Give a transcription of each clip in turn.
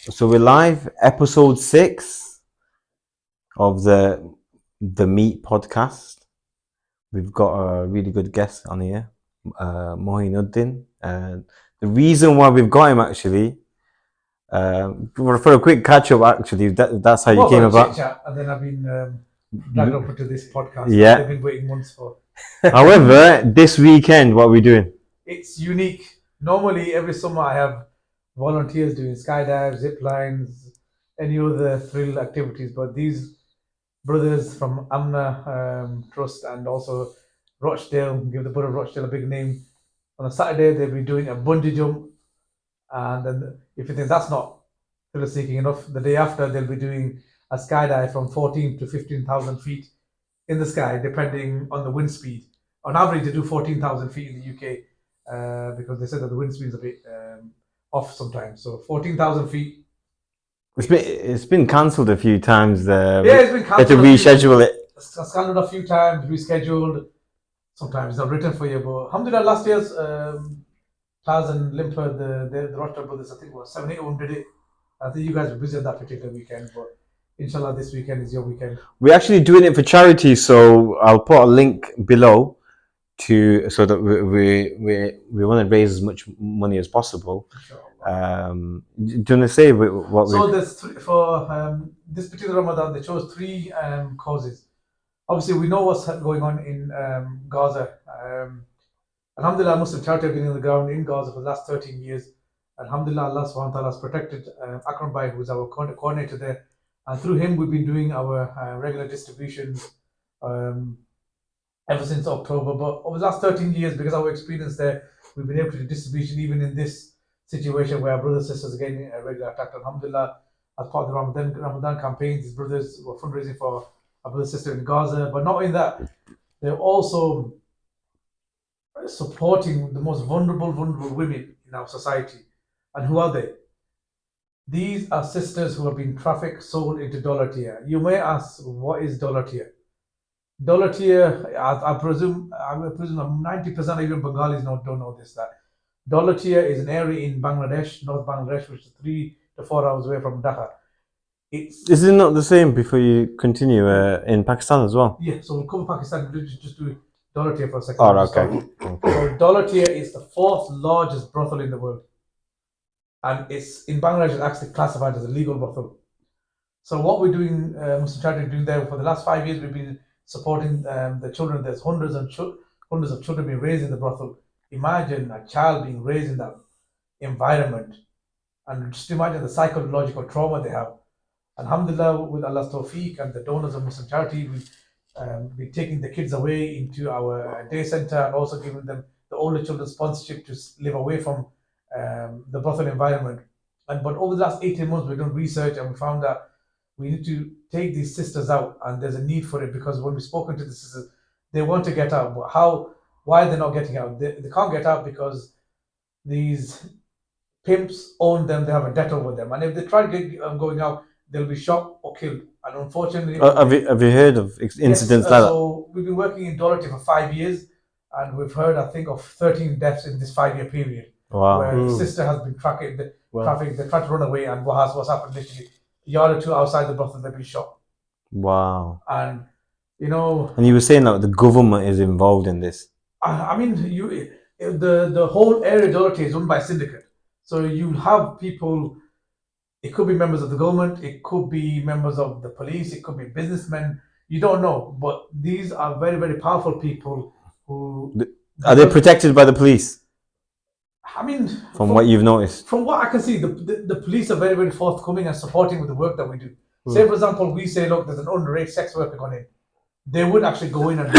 So we're live, episode 6 of the Meet podcast. We've got a really good guest on here, Moheen Uddin. The reason why we've got him actually, for a quick catch up, actually, that's how you came about. Chat, and then I've been dragged up into this podcast. Yeah. They've been waiting months for. However, this weekend, what are we doing? It's unique. Normally, every summer I have volunteers doing skydives, zip lines, any other thrill activities. But these brothers from Amna Trust and also Rochdale, give the brother Rochdale a big name. On a Saturday, they'll be doing a bungee jump. And then, if you think that's not thrill seeking enough, the day after, they'll be doing a skydive from 14 to 15,000 feet in the sky, depending on the wind speed. On average, they do 14,000 feet in the UK because they said that the wind speed is a bit off sometimes. So 14,000 feet. It's been cancelled a few times. Yeah, it's been cancelled. To reschedule it. Cancelled a few times, rescheduled. Sometimes it's not written for you, but alhamdulillah, last year's Taz and Limper, the Rotter brothers, I think it was 7-8 of them did it. I think you guys were busy on that particular weekend, but inshallah, this weekend is your weekend. We're actually doing it for charity, so I'll put a link below so that we want to raise as much money as possible. Do you want to say what? So there's for this particular Ramadan, they chose 3 causes. Obviously, we know what's going on in Gaza. Alhamdulillah, Muslim charity have been in the ground in Gaza for the last 13 years. Alhamdulillah, Allah subhanahu wa ta'ala has protected Akram Bhai, who's our coordinator there. And through him, we've been doing our regular distributions ever since October. But over the last 13 years, because of our experience there, we've been able to do distribution even in this situation where our brothers and sisters are getting a regular attack. Alhamdulillah, as part of the Ramadan campaign, these brothers were fundraising for our brother and sister in Gaza. But not only that, they're also supporting the most vulnerable women in our society. And who are they? These are sisters who have been trafficked, sold into dollar tier. You may ask, what is dollar tier? Dollar tier, I presume 90% of even Bengalis don't know this. That dollar tier is an area in Bangladesh, North Bangladesh, which is 3 to 4 hours away from Dhaka. Is it not the same before you continue in Pakistan as well? Yeah, so we'll cover Pakistan. We'll just do dollar tier for a second. Oh, okay. So dollar tier is the 4th largest brothel in the world. And it's in Bangladesh, it's actually classified as a legal brothel. So what we're doing, Muslim Charity doing there for the last 5 years, we've been supporting the children. There's hundreds of children being raised in the brothel. Imagine a child being raised in that environment, and just imagine the psychological trauma they have. Alhamdulillah, with Allah's tawfiq and the donors of Muslim Charity, we've been taking the kids away into our day center and also giving them the older children sponsorship to live away from the brothel environment. But over the last 18 months, we've done research and we found that we need to take these sisters out, and there's a need for it because when we've spoken to the sisters, they want to get out. But why are they not getting out? They can't get out because these pimps own them, they have a debt over them. And if they try to get going out, they'll be shot or killed. And unfortunately... have you heard of incidents like that? So we've been working in Dollar for 5 years, and we've heard, I think, of 13 deaths in this 5-year period. Wow. Where the sister has been trafficked, they tried to run away, and what's happened literally a yard or two outside the brothel, they've been shot. Wow. And and you were saying that the government is involved in this. I mean, the whole area Dollar is owned by a syndicate. So you have people, it could be members of the government, it could be members of the police, it could be businessmen, you don't know. But these are very, very powerful people who... Are they protected by the police? I mean, from what you've noticed, from what I can see, the police are very, very forthcoming and supporting with the work that we do. Say, for example, we say, look, there's an underage sex worker gone in. They would actually go in and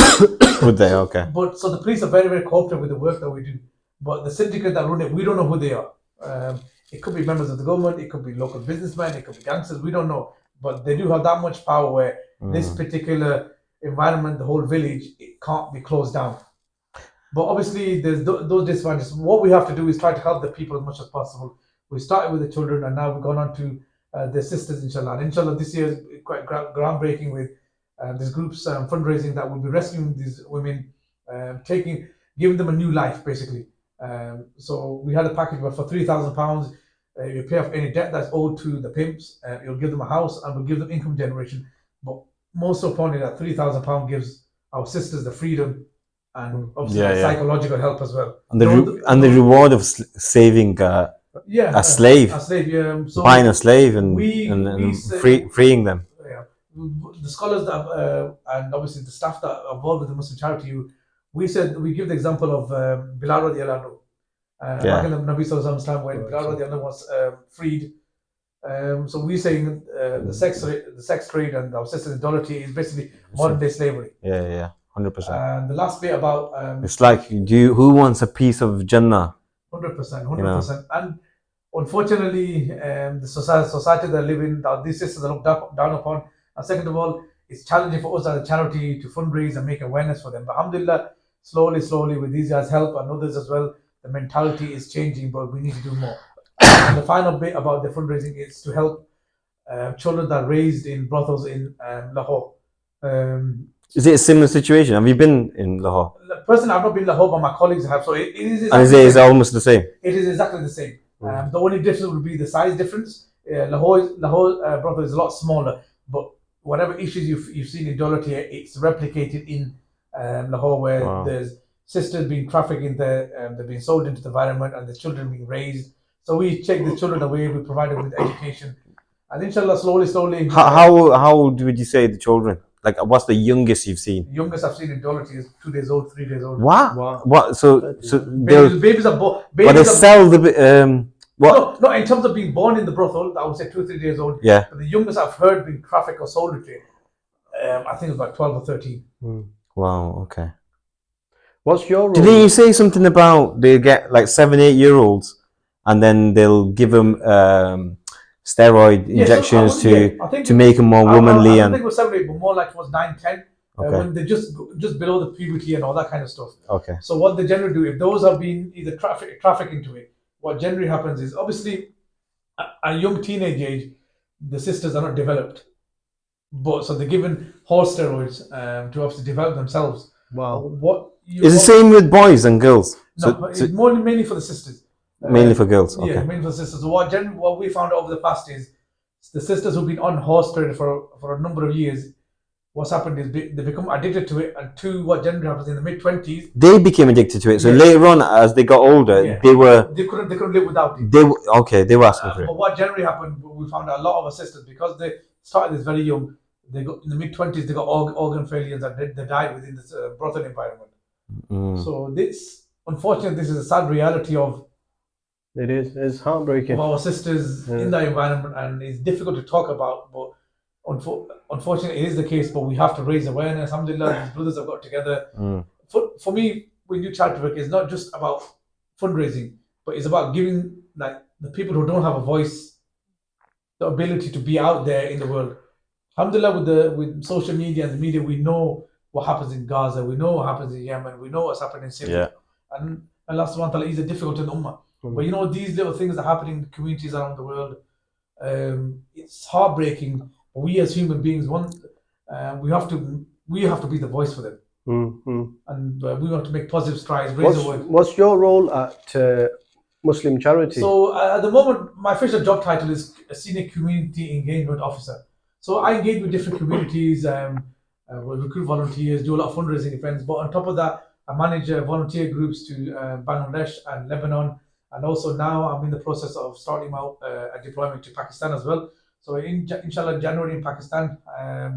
would they? Okay. But so the police are very, very cooperative with the work that we do. But the syndicate that run it, we don't know who they are. It could be members of the government, it could be local businessmen, it could be gangsters, we don't know. But they do have that much power where this particular environment, the whole village, it can't be closed down. But obviously, there's those disadvantages. What we have to do is try to help the people as much as possible. We started with the children, and now we've gone on to the sisters, inshallah. And inshallah, this year is quite groundbreaking with this group's fundraising that will be rescuing these women, giving them a new life, basically. So we had a package for £3,000. You pay off any debt that's owed to the pimps. You'll give them a house, and we'll give them income generation. But most importantly, that £3,000 gives our sisters the freedom and obviously the psychological help as well. And the reward of saving a slave, so buying a slave and freeing them. Yeah, the scholars that and obviously the staff that are involved with the Muslim charity, we give the example of Bilal radiallahu anhu. Back in the Nabi Sallallahu Alaihi Wasallam's time when Bilal radiallahu anhu was freed. So we're saying the sex trade and our sister's idolatry is basically modern day slavery. Yeah, 100%. And the last bit about it's like, who wants a piece of Jannah? 100%. And unfortunately, the society they live in, these sisters are looked down upon. And second of all, it's challenging for us as a charity to fundraise and make awareness for them. But alhamdulillah, slowly with these guys' help and others as well, the mentality is changing, but we need to do more. And the final bit about the fundraising is to help children that are raised in brothels in Lahore. Is it a similar situation? Have you been in Lahore? Personally, I've not been in Lahore, but my colleagues have. So it is. Exactly, and is almost the same. It is exactly the same. The only difference would be the size difference. Lahore brothel is a lot smaller, but whatever issues you've seen in idolatry, it's replicated in Lahore, where there's sisters being trafficked in there, they're being sold into the environment, and the children being raised. So we take the children away, we provide them with education, and inshallah, slowly. How old would you say the children? Like, what's the youngest you've seen? The youngest I've seen in idolatry is 2 days old, 3 days old. Wow. What? So babies are born. But they sell the what? No, in terms of being born in the brothel, I would say 2 or 3 days old. Yeah. But the youngest I've heard being trafficked or sold to, I think it was about 12 or 13. Wow. Okay. What's your role? Didn't you say something about they get like 7, 8 year olds, and then they'll give them steroid injections to make them more womanly? I don't think it was 7, 8, but more like it was 9, 10. When they just below the puberty and all that kind of stuff. Okay. So what they generally do, if those have been either trafficked into it, what generally happens is, obviously, at a young teenage age, the sisters are not developed, but so they're given horse steroids to obviously develop themselves. Wow. Is the same with boys and girls? No, it's mainly for the sisters. Mainly for girls. Okay. Yeah, mainly for sisters. So what we found over the past is the sisters who've been on horse trade for a number of years. What's happened is they become addicted to it, and what generally happens in the mid-20s, they became addicted to it. So later on, as they got older, they couldn't live without it. They were asking for it. But what generally happened, we found a lot of our sisters, because they started this very young, they got in the mid-20s, they got organ failures, and they died within this brothel environment. So unfortunately, this is a sad reality of. It's heartbreaking. Of our sisters in that environment, and it's difficult to talk about, but. Unfortunately, it is the case, but we have to raise awareness. Alhamdulillah, these brothers have got together. For me, when you charity work, it's not just about fundraising, but it's about giving like the people who don't have a voice the ability to be out there in the world. Alhamdulillah, with social media and the media, we know what happens in Gaza, we know what happens in Yemen, we know what's happening in Syria, and Allah subhanahu wa ta'ala is difficult in the ummah. But these little things that are happening in communities around the world, it's heartbreaking. We as human beings we have to be the voice for them, and we want to make positive strides. What's your role at Muslim Charity? So at the moment, my official job title is a Senior Community Engagement Officer. So I engage with different communities, recruit volunteers, do a lot of fundraising events. But on top of that, I manage volunteer groups to Bangladesh and Lebanon, and also now I'm in the process of starting out a deployment to Pakistan as well. So inshallah, January in Pakistan, I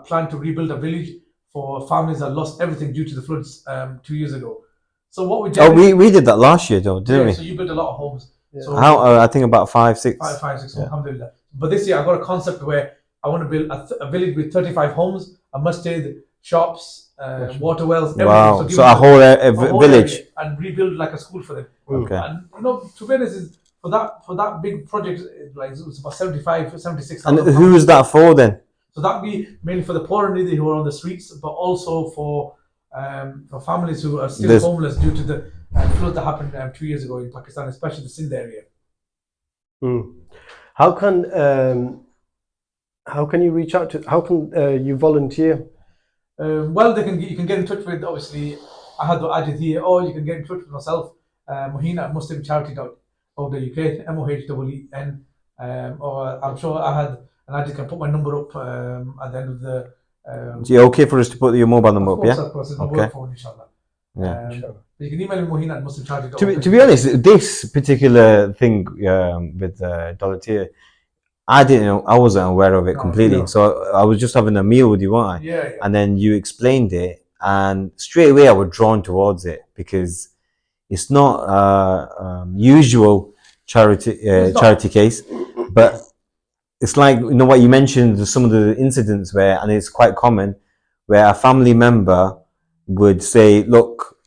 plan to rebuild a village for families that lost everything due to the floods 2 years ago. So what we did that last year, though, didn't we? So you built a lot of homes. Yeah. So I think about 5, 6. 5, 6. Alhamdulillah. But this year I got a concept where I want to build a village with 35 homes, a masjid, shops, water wells. Wow! So a whole village and rebuild like a school for them. Okay. And to be honest, for that big project, like it was about 76. And who is that for then? So that'd be mainly for the poor and needy who are on the streets, but also for families who are still homeless due to the flood that happened 2 years ago in Pakistan, especially the Sindh area. How can you reach out to? How can you volunteer? Well, you can get in touch with, obviously, Ahad or Ajit here, or you can get in touch with myself, Moheen at muslimcharity.com. of the UK, Moheen. Or I'm sure I just can put my number up at the end of the. So you're okay for us to put your mobile number up, yeah? Of course, it's my Okay. work phone, inshallah. Yeah. But you can email me Moheen at muslimcharity.org. To be honest, this particular thing with dollar tier, I didn't know, I wasn't aware of it completely. no. So I was just having a meal with you, weren't I? Yeah. And then you explained it, and straight away I was drawn towards it because it's not usual charity case, but it's like, you know what you mentioned, some of the incidents where, and it's quite common, where a family member would say, look,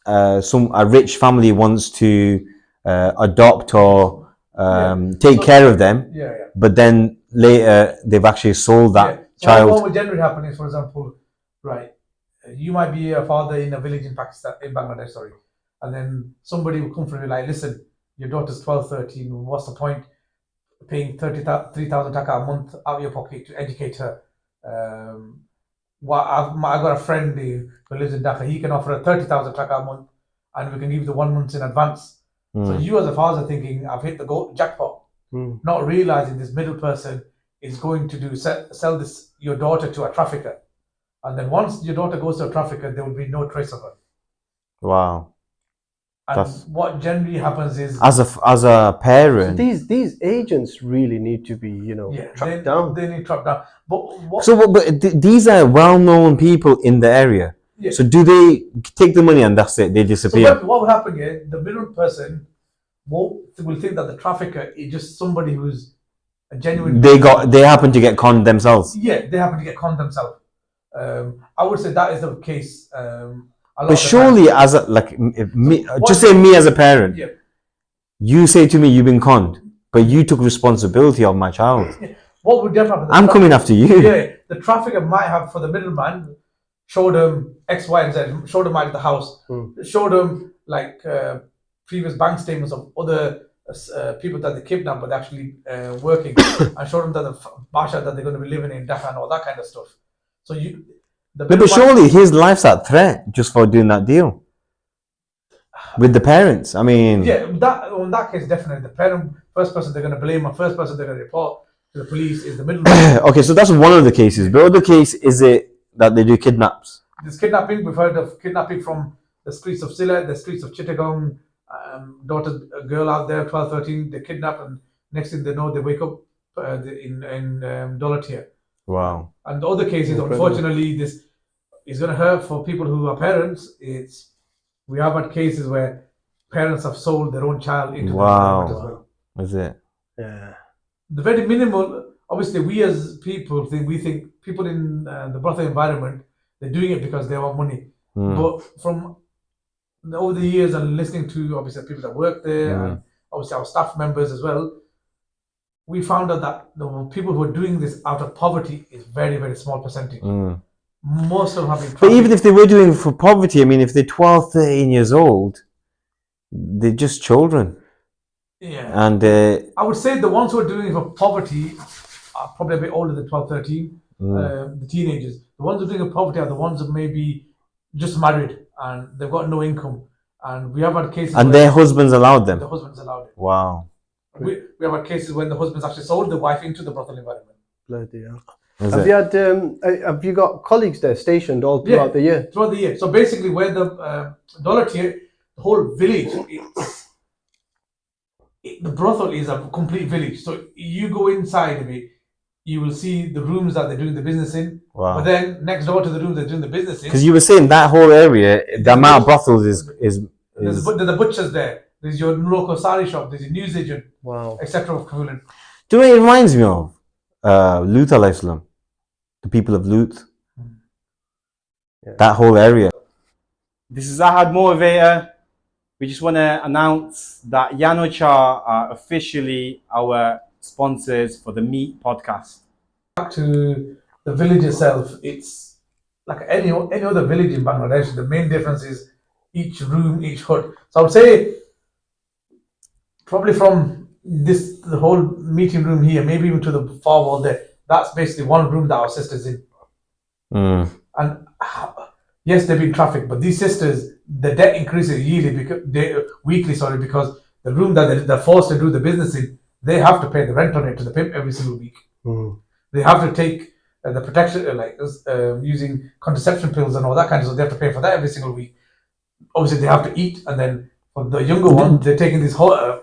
a rich family wants to adopt or take care of them, but then later they've actually sold that child. What would generally happen is, for example, right, you might be a father in a village in Bangladesh, and then somebody will come from you like, listen, your daughter's 12, 13, what's the point paying 3,000 taka a month out of your pocket to educate her? I've got a friend who lives in Dhaka. He can offer her 30,000 taka a month, and we can give the 1 month in advance. So you as a father thinking, I've hit the jackpot, not realizing this middle person is going to sell your daughter to a trafficker, and then once your daughter goes to a trafficker, there will be no trace of her. Wow. And what generally happens is, as a parent, so these agents really need to be, tracked down. They need tracked down. But these are well-known people in the area. Yeah. So do they take the money and that's it? They disappear. So what will happen here? The middle person will think that the trafficker is just somebody who's a genuine. They happen to get conned themselves. Yeah, they happen to get conned themselves. I would say that is the case. But surely, as a say me as a parent, you say to me you've been conned, but you took responsibility of my child. What would happen? I'm coming after you. Yeah, the trafficker might have, for the middleman, showed them X, Y, and Z, showed them out of the house, showed them like previous bank statements of other people that they kidnapped but actually working, and showed them that the basha that they're going to be living in Dhaka and all that kind of stuff. So but surely his life's at threat just for doing that deal with the parents. I mean, in that case, definitely the first person they're going to blame, or first person they're going to report to the police is the middleman. Okay, so that's one of the cases. The other case is it that they do kidnaps. This kidnapping, we've heard of kidnapping from the streets of Sylhet, the streets of Chittagong. A girl out there, 12, 13, they kidnap, and next thing they know, they wake up in Dolatia. Wow. And the other cases, unfortunately, this is going to hurt for people who are parents. We have had cases where parents have sold their own child into the environment as well. Is it? Yeah. The very minimal, obviously, we as people think people in the brothel environment, they're doing it because they want money. But from over the years and listening to obviously people that work there and obviously our staff members as well, we found out that the people who are doing this out of poverty is very, very small percentage. Most of them have been But even if they were doing it for poverty, I mean, if they're 12, 13 years old, they're just children. Yeah. And I would say the ones who are doing it for poverty are probably a bit older than 12, 13, the teenagers. The ones who are doing it for poverty are the ones that maybe just married and they've got no income. And we have had cases and their husbands allowed them. The husbands allowed it. Wow. We have had cases when the husbands actually sold the wife into the brothel environment. Bloody hell. Have you got colleagues there stationed all throughout the year? Throughout the year. So basically, where the dollar tier, the whole village, the brothel is a complete village. So you go inside of it, you will see the rooms that they're doing the business in. Wow. But then next door to the rooms they're doing the business in. Because you were saying that whole area, the amount of brothels is there's the butchers there. There's your local sari shop. There's your news agent. Wow. Etc. of Kabul. Do you know what it reminds me of? Lut alayhi salam. The people of Lut. That whole area. This is Ahad Motivator. We just want to announce that Yanochar are officially our sponsors for the Meet podcast. Back to the village itself, it's like any other village in Bangladesh. The main difference is each room, each hut. So I would say probably from the whole meeting room here, maybe even to the far wall there, that's basically one room that our sisters in. And yes, they've been trafficked, but these sisters, the debt increases weekly, because the room that they're forced to do the business in, they have to pay the rent on it to the pimp every single week. They have to take the protection, using contraception pills and all that kind of stuff. They have to pay for that every single week. Obviously, they have to eat, and then for the younger ones, they're taking these horse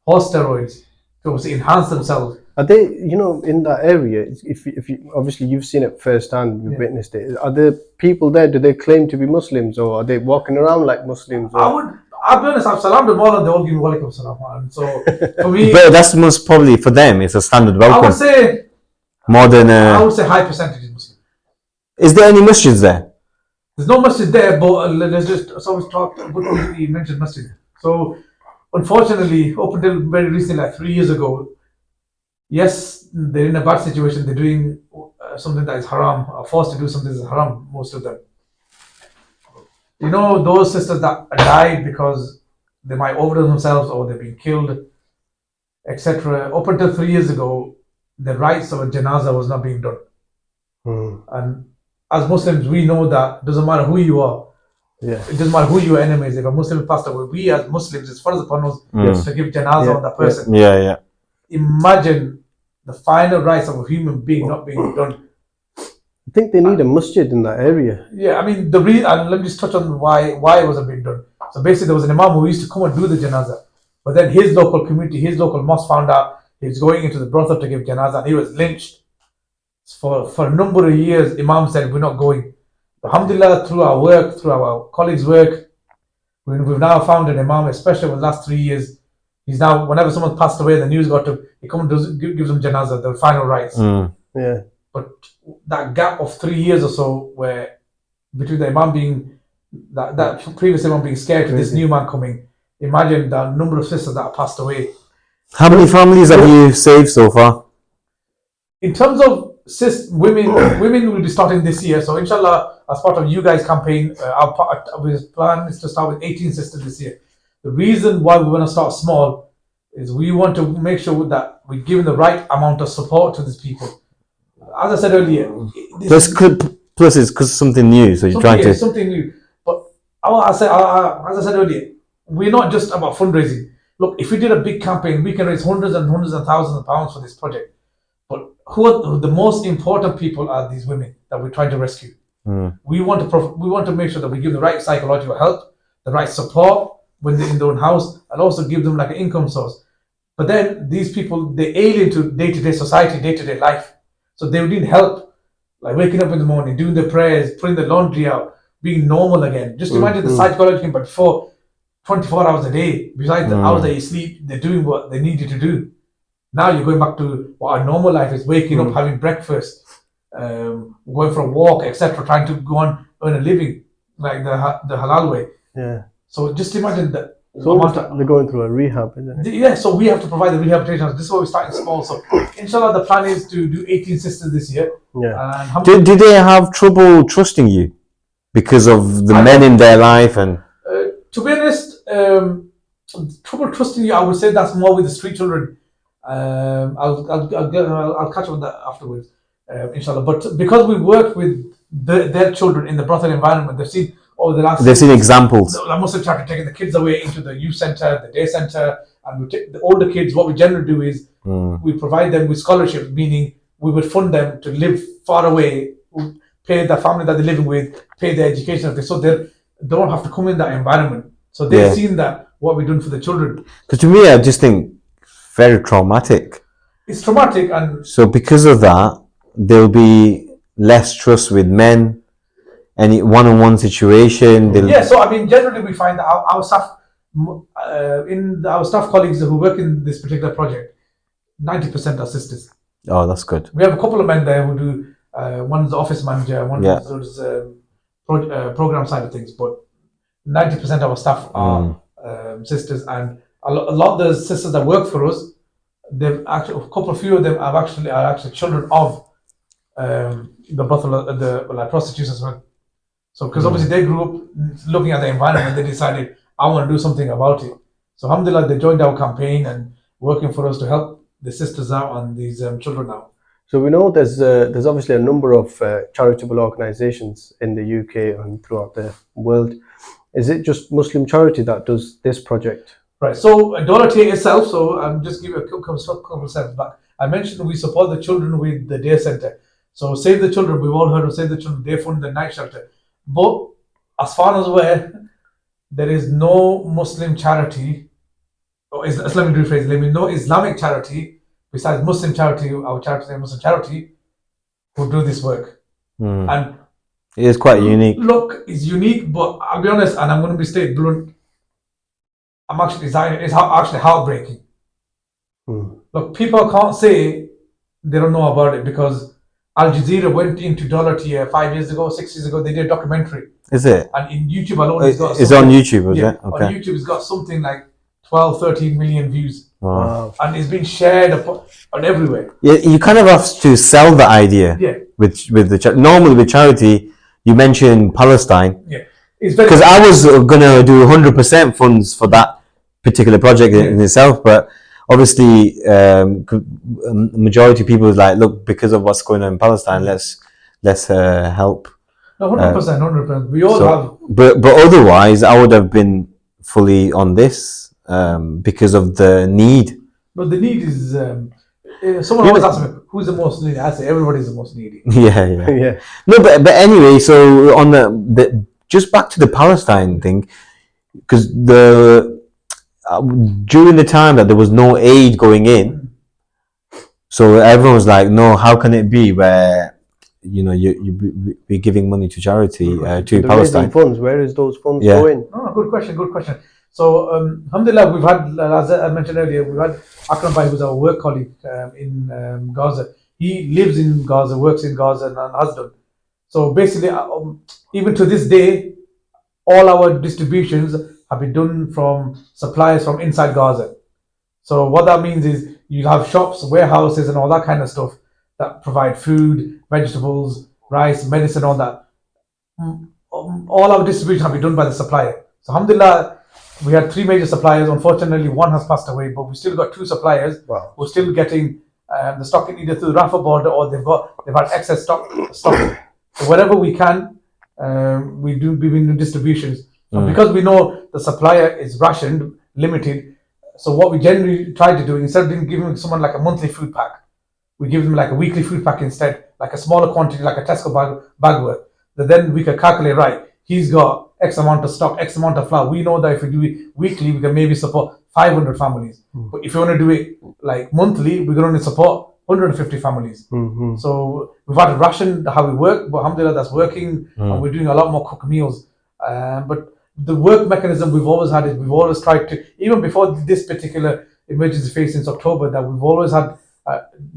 steroids to obviously enhance themselves. Are they, in that area? If you obviously you've seen it firsthand, you've witnessed it. Are there people there? Do they claim to be Muslims, or are they walking around like Muslims? I'll be honest. I've salamed them all, and they all give me walaikum salam. And so for me, but that's most probably for them. It's a standard welcome. I would say more than. I would say high percentage is Muslim. Is there any masjids there? There's no masjid there, but let's just someone's talked. He mentioned masjid. So unfortunately, up until very recently, like 3 years ago, yes, they're in a bad situation. They're doing something that is haram, or forced to do something that is haram. Most of them. Those sisters that died because they might overdose themselves or they've been killed, etc. Up until 3 years ago, the rites of a janazah was not being done. And as Muslims, we know that it doesn't matter who you are. Yeah. It doesn't matter who your enemy is. If a Muslim passed away, we as Muslims, it's first upon us to give janazah on that person. Yeah. Imagine the final rites of a human being not being done. I think they need a masjid in that area. Yeah, I mean, and let me just touch on why it wasn't being done. So basically, there was an imam who used to come and do the janazah, but then his local community, his local mosque found out he was going into the brothel to give janazah, and he was lynched. For a number of years, imam said, we're not going. Alhamdulillah, through our work, through our colleagues' work, we've now found an imam, especially over the last 3 years. He's now, whenever someone passed away, the news got to, he comes and gives them janazah, the final rites. Yeah. But that gap of 3 years or so, where between the imam being, that previous imam being scared to this new man coming, imagine the number of sisters that have passed away. How many families have you saved so far? In terms of women will be starting this year. So inshallah, as part of you guys' campaign, our plan is to start with 18 sisters this year. The reason why we want to start small is we want to make sure that we're giving the right amount of support to these people. As I said earlier, plus it's because something new, so you're trying to something new. But as I said earlier, we're not just about fundraising. Look, if we did a big campaign, we can raise hundreds and hundreds of thousands of pounds for this project. But who are the most important people are these women that we're trying to rescue. We want to make sure that we give the right psychological help, the right support when they're in their own house, and also give them like an income source. But then these people, they alien to day-to-day society, day-to-day life. So they need help, like waking up in the morning, doing their prayers, putting the laundry out, being normal again. Just imagine the psychological impact before 24 hours a day, besides the hours that you sleep, they're doing what they need you to do. Now you're going back to what our normal life is, waking up, having breakfast, going for a walk, etc., trying to go on earn a living, like the halal way. Yeah. So just imagine that. So they're going through a rehab, isn't it? Yeah, so we have to provide the rehabilitation. This is why we're starting small. So inshallah, the plan is to do 18 sisters this year. Yeah. And do they have trouble trusting you because of the men in their life? And to be honest, trouble trusting you, I would say that's more with the street children. I'll catch up with that afterwards, inshallah. But because we work with their children in the brothel environment, they've seen over the last. They've seen examples. I must have tried to take the kids away into the youth center, the day center, and we take the older kids. What we generally do is we provide them with scholarships, meaning we would fund them to live far away, pay the family that they're living with, pay their education, so they don't have to come in that environment. So they've seen that what we're doing for the children. Because to me, I just think very traumatic. It's traumatic, and so because of that, there'll be less trust with men. Any one-on-one situation. So I mean, generally we find that our staff, our staff colleagues who work in this particular project, 90% are sisters. Oh, that's good. We have a couple of men there who do. One's the office manager, one does program side of things, but 90% of our staff are sisters, and a lot of the sisters that work for us, they've actually a few of them are actually children of the brothel, the prostitution as well. So because obviously they grew up looking at the environment, they decided I want to do something about it. So alhamdulillah, they joined our campaign and working for us to help the sisters out and these children out. So we know there's obviously a number of charitable organisations in the UK and throughout the world. Is it just Muslim Charity that does this project? Right. So Dollar Tea itself. So I'm just give you a couple of steps back. I mentioned we support the children with the day center. So Save the Children. We've all heard of Save the Children. They fund the night shelter. But as far as aware, there is no Muslim charity. Or let me rephrase. Let me no Islamic charity besides Muslim charity. Our charity, the Muslim charity, who do this work. And it is quite unique. Look, it's unique, but I'll be honest, and I'm going to be straight blunt. I'm actually designing. It's actually heartbreaking. Look, people can't say they don't know about it because Al Jazeera went into Dollar Tea 5 years ago, 6 years ago. They did a documentary. Is it? And in YouTube alone, it's on YouTube, is it? Okay. On YouTube, it's got something like 12, 13 million views. Wow. And it's been shared on everywhere. Yeah, you kind of have to sell the idea. Yeah. With the normally with charity, you mention Palestine. Yeah. Because I was gonna do 100% funds for that particular project in itself, but obviously, majority of people is like, look, because of what's going on in Palestine, let's help. No, 100%, 100%. We all have. But otherwise, I would have been fully on this because of the need. But the need is. Someone always asks me, who's the most needy? I say everybody's the most needy. Yeah. No, but anyway, so on the just back to the Palestine thing, because during the time that there was no aid going in, so everyone was like, no, how can it be where you be giving money to charity to Palestine? Funds, where is those funds going? No, good question. So, alhamdulillah, we've had, as I mentioned earlier, we've had Akram Bhai, who's our work colleague in Gaza. He lives in Gaza, works in Gaza, and has done. So basically, even to this day, all our distributions have been done from suppliers from inside Gaza. So what that means is you have shops, warehouses, and all that kind of stuff that provide food, vegetables, rice, medicine, all that. All our distribution have been done by the supplier. So alhamdulillah, we had 3 major suppliers. Unfortunately, one has passed away, but we still got 2 suppliers who are still getting the stock either through the Rafah border or they've had excess stock. So wherever we can, we've been doing distributions. So because we know the supplier is rationed, limited, so what we generally try to do, instead of giving someone like a monthly food pack, we give them like a weekly food pack instead, like a smaller quantity, like a Tesco bag worth. That then we can calculate, right, he's got X amount of stock, X amount of flour. We know that if we do it weekly, we can maybe support 500 families. But if you want to do it like monthly, we can only support 150 families. So we've had to ration how we work, but alhamdulillah, that's working. And we're doing a lot more cooked meals. But the work mechanism we've always had is we've always tried to, even before this particular emergency phase since October, that we've always had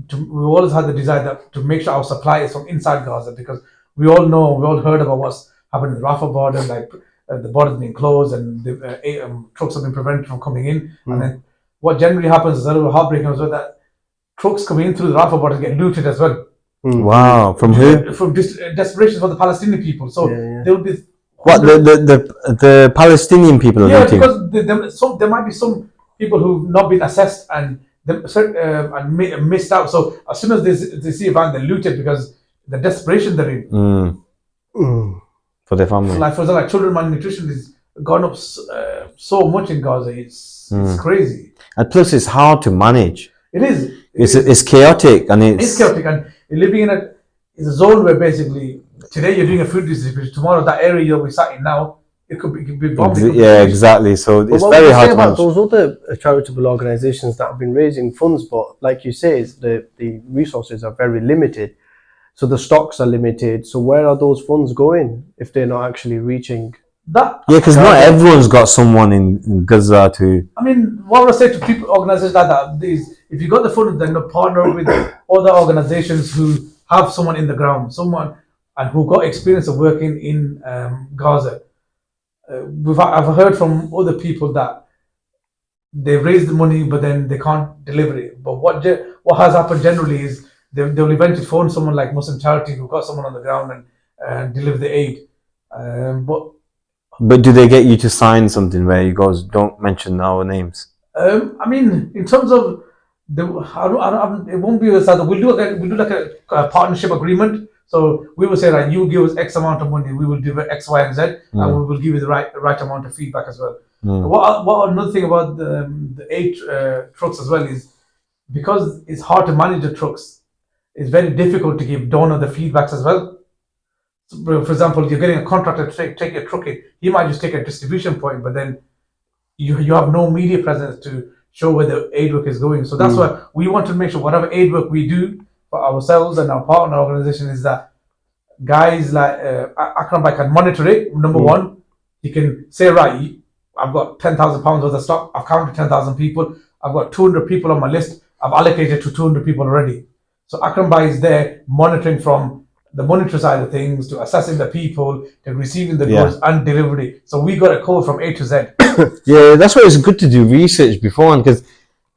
the desire to make sure our supply is from inside Gaza, because we all heard about what's happened in the Rafah border, like the border's being closed and the trucks have been prevented from coming in. And then what generally happens is a little heartbreaking as well, that trucks coming in through the Rafah border get looted as well. Wow, from who? From desperation for the Palestinian people. So there will be the Palestinian people are looting. Because there might be some people who've not been assessed and missed out. So as soon as they see a van, they loot it because the desperation they're in. For their family. Like for example, like children malnutrition is gone up so much in Gaza. It's crazy. And plus, it's hard to manage. It is. It's chaotic, and it's chaotic, and you're living in a zone where basically today you're doing a food distribution. Tomorrow, that area you're sat in now, it could be bombed. Yeah, exactly. So it's very hard to manage. Those other charitable organisations that have been raising funds, but like you say, the resources are very limited. So the stocks are limited. So where are those funds going if they're not actually reaching? Yeah, because not everyone's got someone in Gaza to. I mean, what I say to people, organizations like that, is if you got the funds, then partner with other organizations who have someone in the ground, someone and who got experience of working in Gaza. I've heard from other people that they raise the money, but then they can't deliver it. But what has happened generally is they'll eventually phone someone like Muslim Charity who got someone on the ground and deliver the aid. But do they get you to sign something where you goes, don't mention our names? I mean, in terms of it won't be that we'll do like a partnership agreement. So we will say, right, you give us X amount of money, we will give it X, Y, and Z, and we will give you the right amount of feedback as well. What another thing about the aid trucks as well is, because it's hard to manage the trucks, it's very difficult to give donor the feedbacks as well. So, for example, you're getting a contractor to take a truck in, he might just take a distribution point, but then you have no media presence to show where the aid work is going. So that's why we want to make sure whatever aid work we do for ourselves and our partner organization is that guys like Akram Bhai can monitor it. Number one, he can say, right, I've got £10,000 worth of stock, I've counted 10,000 people, I've got 200 people on my list, I've allocated to 200 people already. So Akram Bhai is there monitoring from the monetary side of things to assessing the people to receiving the goods and delivery. So we got a code from A to Z. Yeah, that's why it's good to do research beforehand, because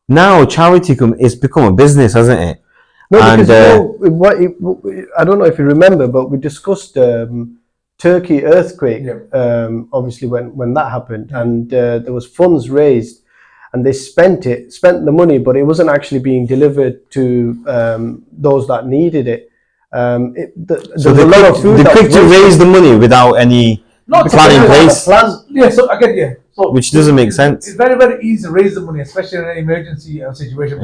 now charity it's become a business, hasn't it? No, because I don't know if you remember, but we discussed Turkey earthquake. Obviously, when that happened, and there was funds raised, and they spent the money, but it wasn't actually being delivered to those that needed it. So they're quick to raise the money without any plan in place. Yeah. So again, so which doesn't make sense. It's very, very easy to raise the money, especially in an emergency situation.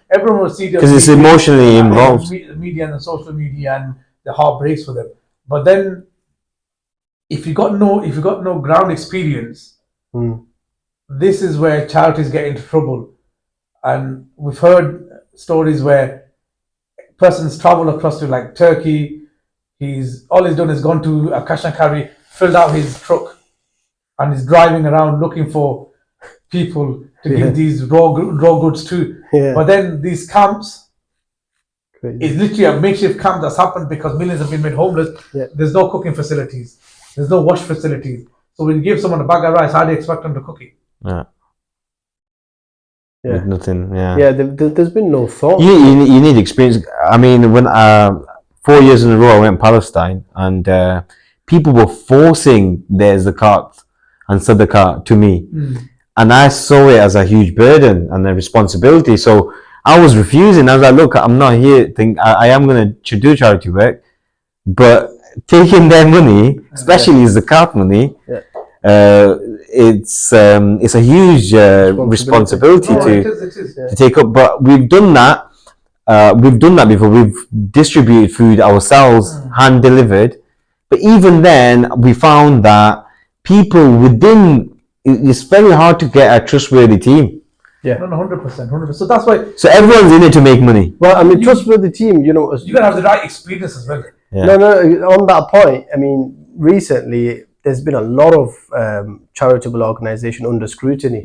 Everyone will see because it's emotionally involved. The media and the social media, and the heart breaks for them. But then, if you got no ground experience, this is where charities get into trouble. And we've heard stories where persons travel across to like Turkey. All he's done is gone to a cash and carry, filled out his truck, and is driving around looking for people to give these raw goods to. But then these camps is literally a makeshift camp that's happened because millions have been made homeless. There's no cooking facilities. There's no wash facilities. So when you give someone a bag of rice, how do you expect them to cook it? With nothing. There's been no thought. You need experience. I mean, when 4 years in a row I went to Palestine, and people were forcing their zakat and sadaqah to me, and I saw it as a huge burden and a responsibility. So I was refusing. I was like, look, I'm not here. I am going to do charity work, but taking their money, especially zakat money, it's a huge responsibility to take up. But we've done that. We've done that before. We've distributed food ourselves, hand delivered. But even then, we found that people it's very hard to get a trustworthy team. No, 100%. So that's why. So everyone's in it to make money. Well, I mean, trustworthy team. You gotta have the right experience as well. No. On that point, I mean, recently there's been a lot of charitable organisation under scrutiny.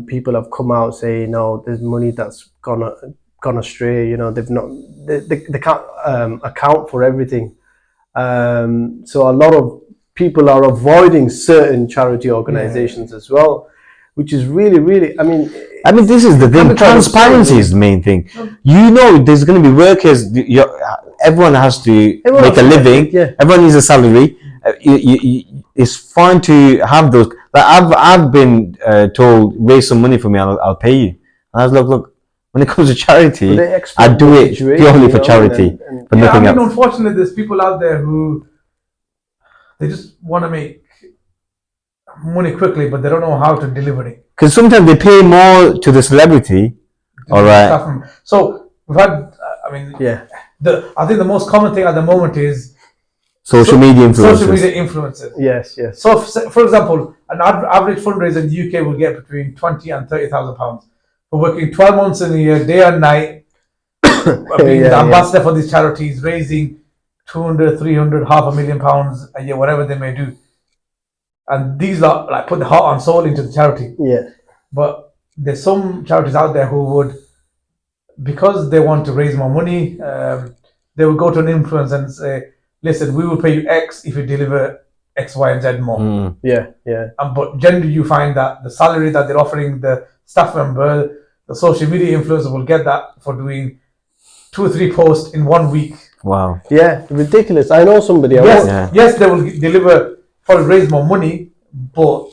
People have come out saying, "No, there's money that's gone astray." They can't account for everything. So a lot of people are avoiding certain charity organizations as well, which is really, really, I mean, this is the thing. Transparency is the main thing. There's going to be workers. Everyone has to make a living. Everyone needs a salary. It's fine to have those. Like I've been told, raise some money for me, and I'll pay you. And I was like, look, when it comes to charity, I do it purely for charity, for nothing else. Unfortunately, there's people out there who they just want to make money quickly, but they don't know how to deliver it. Because sometimes they pay more to the celebrity. All right. So we've had. I think the most common thing at the moment is social media influencers. Yes. So, for example, an average fundraiser in the UK will get between £20,000 and £30,000 for working 12 months in a year, day and night, being the ambassador for these charities, raising 200, 300, £500,000 a year, whatever they may do. And these are put the heart and soul into the charity. But there's some charities out there who would, because they want to raise more money, they will go to an influencer and say, listen, we will pay you X if you deliver X, Y, and Z more. But generally you find that the salary that they're offering the staff member, the social media influencer will get that for doing 2 or 3 posts in 1 week. Wow. Yeah, ridiculous. I know somebody. Yes, they will deliver for raise more money, but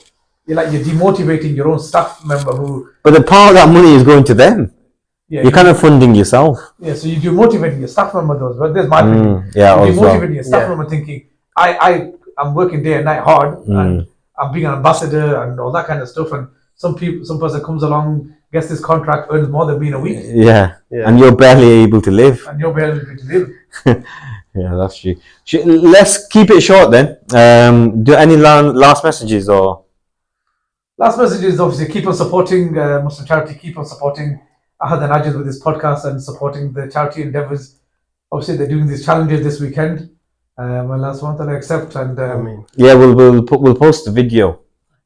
you're demotivating your own staff member who. But the part of that money is going to them. Yeah, You're kind of funding yourself. Yeah, so you're motivating your staff member those. But there's my opinion. Yeah, You're as well. motivating your staff member thinking, I'm working day and night hard, and I'm being an ambassador and all that kind of stuff. And some person comes along, gets this contract, earns more than me in a week. Yeah. And you're barely able to live. And you're barely able to live. Yeah, that's true. Let's keep it short then. Do any last messages or? Last message is obviously keep on supporting Muslim charity, keep on supporting Ahad and Ajid with this podcast and supporting the charity endeavors. Obviously, they're doing these challenges this weekend. Allah subhanahu wa ta'ala accept and yeah, we'll post the video,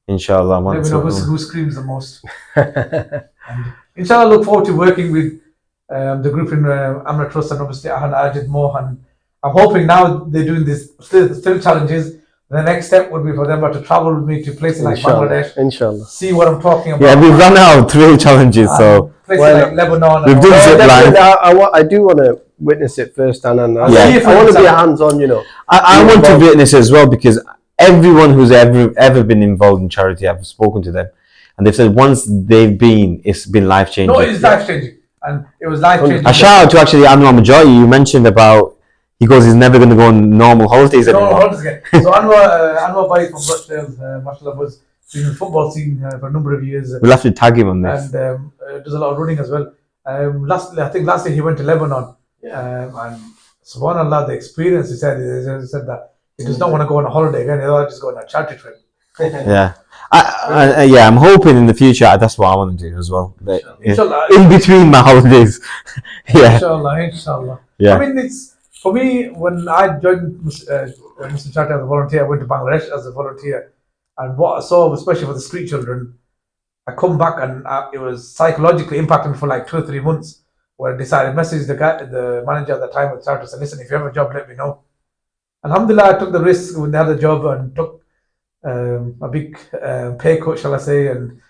inshallah. Let me know who screams the most. And inshallah, look forward to working with the group in Amra Trust and obviously Ahad, Ajid, Mohan. I'm hoping now they're doing this still challenges. The next step would be for them to travel with me to places like Bangladesh. Inshallah. See what I'm talking about. Yeah, we've run out of trail challenges, so places like Lebanon. We've done zip line. I do want to witness it first, and I want to be hands-on. You know, I want to witness it as well, because everyone who's ever been involved in charity, I've spoken to them, and they've said once they've been, it's been life changing. No, it's life changing, and it was life changing. A shout out to actually Anwar Majori. You mentioned about. He goes, he's never going to go on normal holidays anymore. Normal holidays again. So Anwar Bhai from brothels, mashallah, was in the football scene for a number of years. We'll have to tag him on this. And does a lot of running as well. I think last year he went to Lebanon. And subhanAllah, the experience, he said that he does not want to go on a holiday again. He'd rather just go on a charity trip. Yeah. I'm hoping in the future that's what I want to do as well. Inshallah. In between my holidays. Yeah. Inshallah. Yeah. I mean, it's for me, when I joined Muslim Charity as a volunteer, I went to Bangladesh as a volunteer, and what I saw, especially for the street children, I come back and it was psychologically impacting for like 2 or 3 months. Where I decided, message the manager at the time of the charity, said, "Listen, if you have a job, let me know." Alhamdulillah, I took the risk when they had a job and took a big pay cut, shall I say, and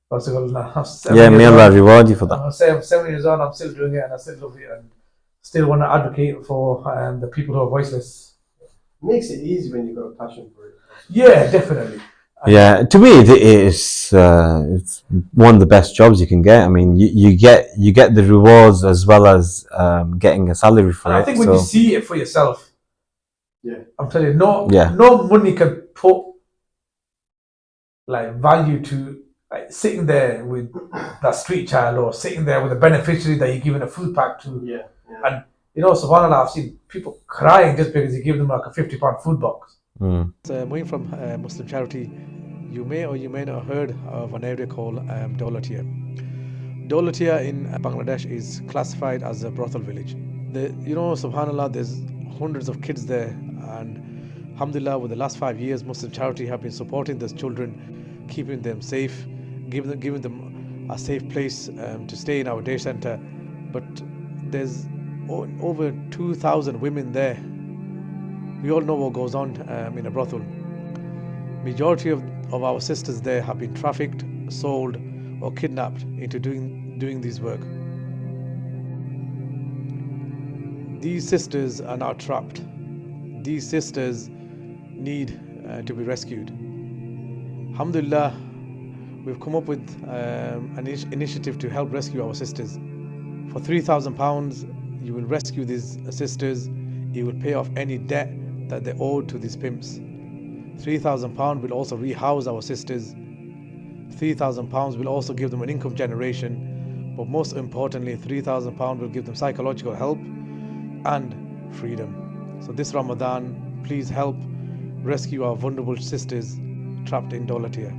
what's it called now? May Allah reward you for that. I'm 7 years on, I'm still doing it, and I still love it, and still want to advocate for the people who are voiceless. Makes it easy when you've got a passion for it. Yeah, definitely. Yeah, to me it's one of the best jobs you can get. I mean, you get the rewards as well as getting a salary for it. I think when you see it for yourself, I'm telling you, no money can put like value to like sitting there with that street child or sitting there with a beneficiary that you're giving a food pack to. And you know, subhanAllah, I've seen people crying just because you give them like a £50 food box. Moheen from Muslim Charity. You may or you may not have heard of an area called Dolatia. Dolatia in Bangladesh is classified as a brothel village. Subhanallah, there's hundreds of kids there, and alhamdulillah, with the last 5 years, Muslim Charity have been supporting those children, keeping them safe, giving them a safe place to stay in our day center. But there's over 2,000 women there. We all know what goes on in a brothel. Majority of our sisters there have been trafficked, sold, or kidnapped into doing this work. These sisters are now trapped. These sisters need to be rescued. Alhamdulillah, we've come up with an initiative to help rescue our sisters. For £3,000, you will rescue these sisters. You will pay off any debt that they owe to these pimps. £3,000 will also rehouse our sisters. £3,000 will also give them an income generation, but most importantly, £3,000 will give them psychological help and freedom. So this Ramadan, please help rescue our vulnerable sisters trapped in Dolatia.